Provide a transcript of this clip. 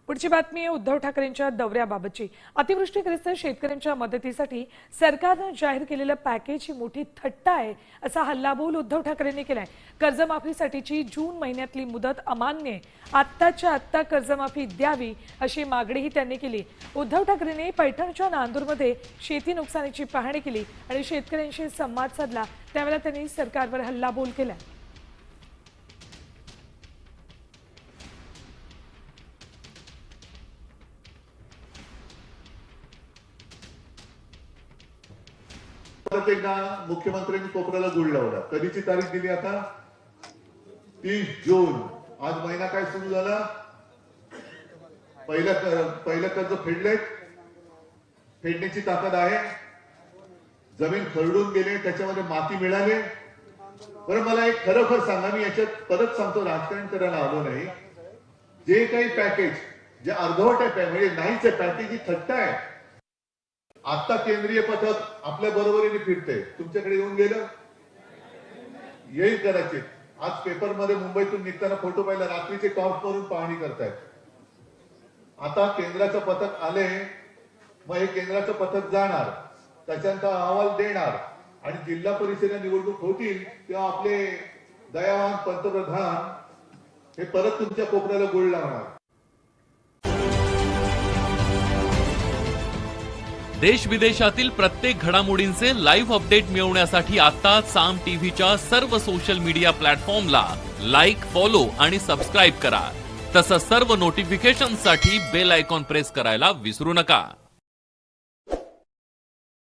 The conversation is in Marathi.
पुढची बातमी आहे उद्धव ठाकरेंच्या दौऱ्याबाबतची। अतिवृष्टीग्रस्त शेतकऱ्यांच्या मदतीसाठी सरकारने जाहीर केलेलं पॅकेज ही मोठी थट्टा आहे असा हल्लाबोल उद्धव ठाकरेंनी केलाय। कर्जमाफीसाठीची जून महिन्यातली मुदत अमान्य आहे, आत्ताच्या आत्ता कर्जमाफी द्यावी अशी मागणीही त्यांनी केली। उद्धव ठाकरेंनी पैठणच्या नांदूरमध्ये शेती नुकसानीची पाहणी केली आणि शेतकऱ्यांशी संवाद साधला, त्यावेळेला त्यांनी सरकारवर हल्लाबोल केला। मुख्यमंत्र्यांनी कोपऱ्याला गुळ लावला। कधीची तारीख दिली आता? 30 जून। आज महिना काय सुरू झाला? पहिलं कर्ज फेडले, फेडण्याची ताकद आहे। जमीन खरडून गेले, त्याच्यामध्ये माती मिळाले। बरं, मला एक खरोखर सांगा, मी याच्यात परत सांगतो, राजकारण करायला आलो नाही। जे काही पॅकेज जे अर्धवट आहे म्हणजे नाहीच आहे, पॅकेज ही थट्टा आहे। आता केंद्रीय पथक आपल्या बरोबरीने फिरते, तुमच्याकडे येऊन गेलं, येईल कदाचित। आज पेपरमध्ये मुंबईतून निघताना फोटो पाहिला, रात्रीचे टॉर्च वरून पाहणी करतायत। आता केंद्राचं पथक आले, मग हे केंद्राचं पथक जाणार, त्याच्यानंतर अहवाल देणार आणि जिल्हा परिषद निवडणूक होतील तेव्हा आपले दयावान पंतप्रधान हे परत तुमच्या कोपऱ्याला गुळ लावणार। देश विदेशातील प्रत्येक घडामोडींचे लाईव्ह अपडेट मिळवण्यासाठी आता साम टीव्हीच्या सर्व सोशल मीडिया प्लॅटफॉर्मला लाईक, फॉलो आणि सबस्क्राईब करा। तसंच सर्व नोटिफिकेशनसाठी बेल आयकॉन प्रेस करायला विसरू नका।